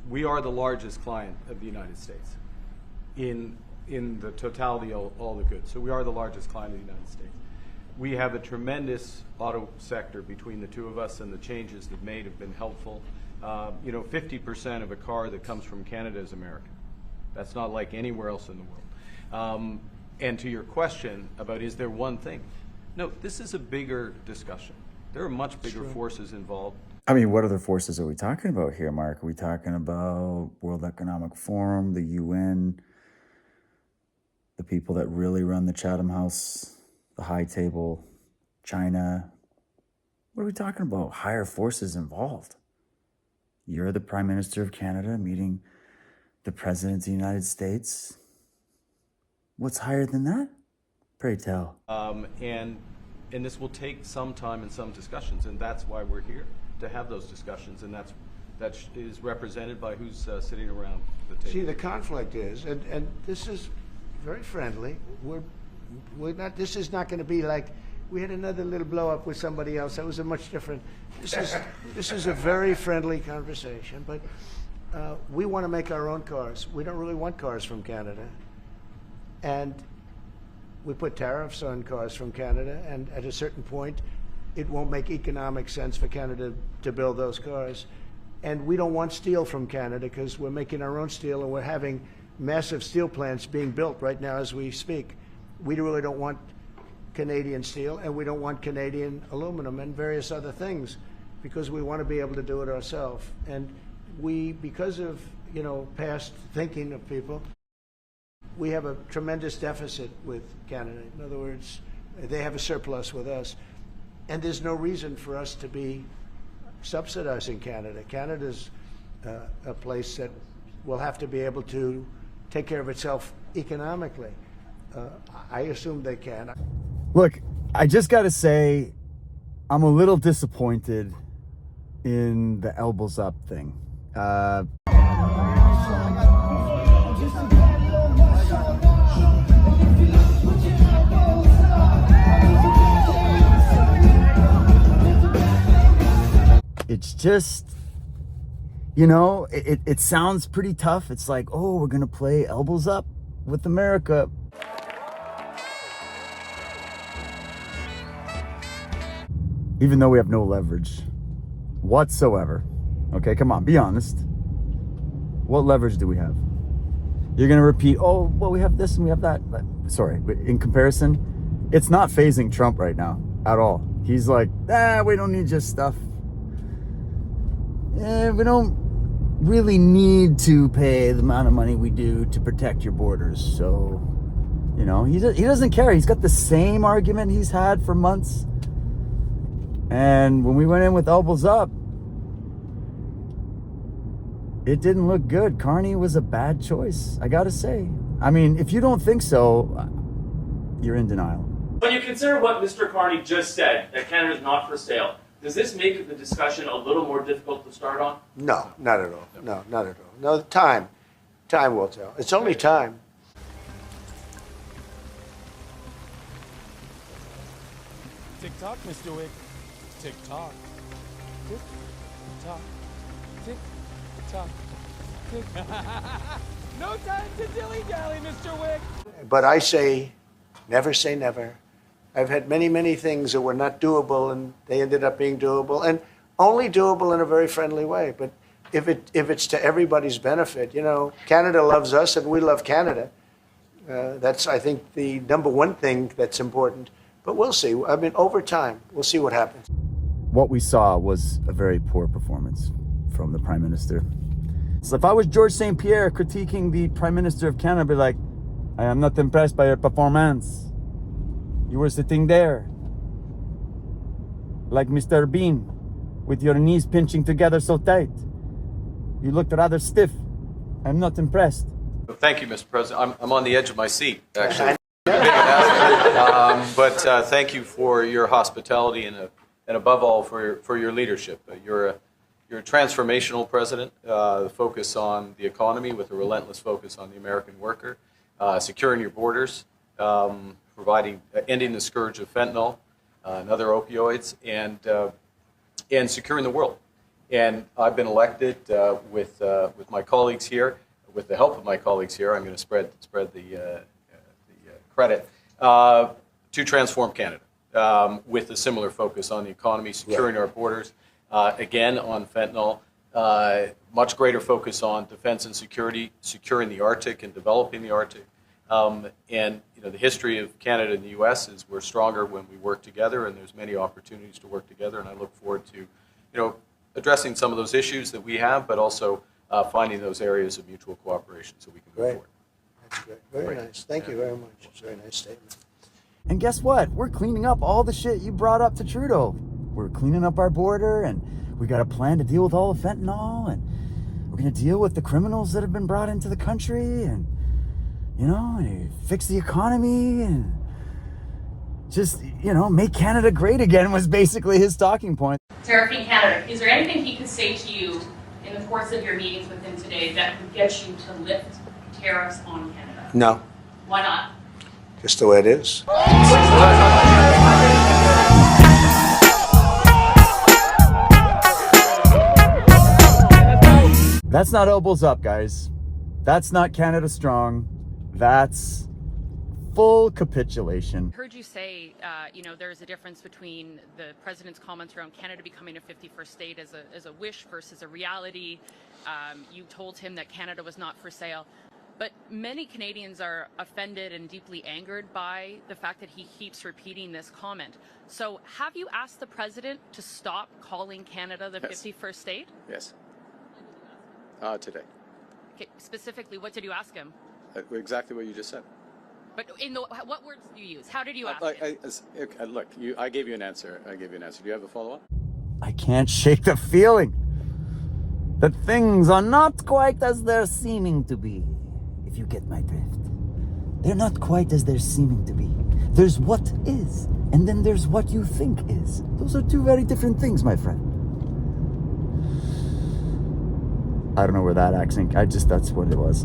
we are the largest client of the United States in the totality of all the goods. So we are the largest client of the United States. We have a tremendous auto sector between the two of us, and the changes they've made have been helpful. 50% of a car that comes from Canada is American. That's not like anywhere else in the world. And to your question about is there one thing? No, this is a bigger discussion. There are much bigger forces involved. I mean, what other forces are we talking about here, Mark? Are we talking about World Economic Forum, the UN, the people that really run the Chatham House, the high table, China? What are we talking about? Higher forces involved. You're the Prime Minister of Canada meeting the President of the United States. What's higher than that? Pray tell. And this will take some time and some discussions, and that's why we're here, to have those discussions, and that is represented by who's sitting around the table. See, the conflict is, and this is very friendly. We're not. This is not going to be like we had another little blow up with somebody else. That was a much different. This is a very friendly conversation, but we want to make our own cars. We don't really want cars from Canada, and we put tariffs on cars from Canada, and at a certain point, it won't make economic sense for Canada to build those cars. And we don't want steel from Canada because we're making our own steel, and we're having massive steel plants being built right now as we speak. We really don't want Canadian steel, and we don't want Canadian aluminum and various other things because we want to be able to do it ourselves. And we, because of, past thinking of people, we have a tremendous deficit with Canada. In other words, they have a surplus with us. And there's no reason for us to be subsidizing Canada. Canada's a place that will have to be able to take care of itself economically. I assume they can. Look, I just got to say, I'm a little disappointed in the elbows up thing. It's just, it sounds pretty tough. It's like, oh, we're going to play elbows up with America. Even though we have no leverage whatsoever. Okay, come on, be honest. What leverage do we have? You're going to repeat, oh, well, we have this and we have that. But, sorry, but in comparison, it's not phasing Trump right now at all. He's like, we don't need your stuff. We don't really need to pay the amount of money we do to protect your borders. So, he doesn't care. He's got the same argument he's had for months. And when we went in with elbows up, it didn't look good. Carney was a bad choice, I gotta say. I mean, if you don't think so, you're in denial. When you consider what Mr. Carney just said, that Canada is not for sale, does this make the discussion a little more difficult to start on? No, not at all. No, not at all. No, time will tell. It's only time. Tick tock, Mr. Wick. Tick tock. Tick tock. Tick tock. Tick. No time to dilly dally, Mr. Wick. But I say never. I've had many things that were not doable, and they ended up being doable, and only doable in a very friendly way. But if it's to everybody's benefit, Canada loves us and we love Canada. That's, I think, the number one thing that's important. But we'll see. I mean, over time, we'll see what happens. What we saw was a very poor performance from the Prime Minister. So if I was George St. Pierre critiquing the Prime Minister of Canada, I'd be like, I am not impressed by your performance. You were sitting there like Mr. Bean with your knees pinching together so tight. You looked rather stiff. I'm not impressed. Thank you, Mr. President. I'm on the edge of my seat, actually. But thank you for your hospitality and above all for your leadership. You're a transformational president. The focus on the economy with a relentless focus on the American worker, securing your borders, ending the scourge of fentanyl and other opioids, and securing the world. And I've been elected with my colleagues here, with the help of my colleagues here. I'm going to spread the credit to transform Canada with a similar focus on the economy, securing our borders, again on fentanyl, much greater focus on defense and security, securing the Arctic and developing the Arctic. And the history of Canada and the U.S. is we're stronger when we work together, and there's many opportunities to work together. And I look forward to addressing some of those issues that we have, but also finding those areas of mutual cooperation so we can move forward. That's great. Very nice. Thank you very much. It's a very nice statement. And guess what? We're cleaning up all the shit you brought up to Trudeau. We're cleaning up our border, and we got a plan to deal with all the fentanyl, and we're going to deal with the criminals that have been brought into the country, and fix the economy, and just, make Canada great again was basically his talking point. Tariffing Canada, is there anything he could say to you in the course of your meetings with him today that would get you to lift tariffs on Canada? No, Why not? just the way it is. That's not elbows up, guys. That's not Canada strong. That's full capitulation. Heard you say, there's a difference between the president's comments around Canada becoming a 51st state as a wish versus a reality. You told him that Canada was not for sale. But many Canadians are offended and deeply angered by the fact that he keeps repeating this comment. So have you asked the president to stop calling Canada the 51st state? Yes. Today. Okay, specifically, what did you ask him? Exactly what you just said. But what words did you use? How did you ask him? Look, I gave you an answer. Do you have a follow-up? I can't shake the feeling that things are not quite as they're seeming to be, if you get my drift. They're not quite as they're seeming to be. There's what is, and then there's what you think is. Those are two very different things, my friend. I don't know where that accent, that's what it was.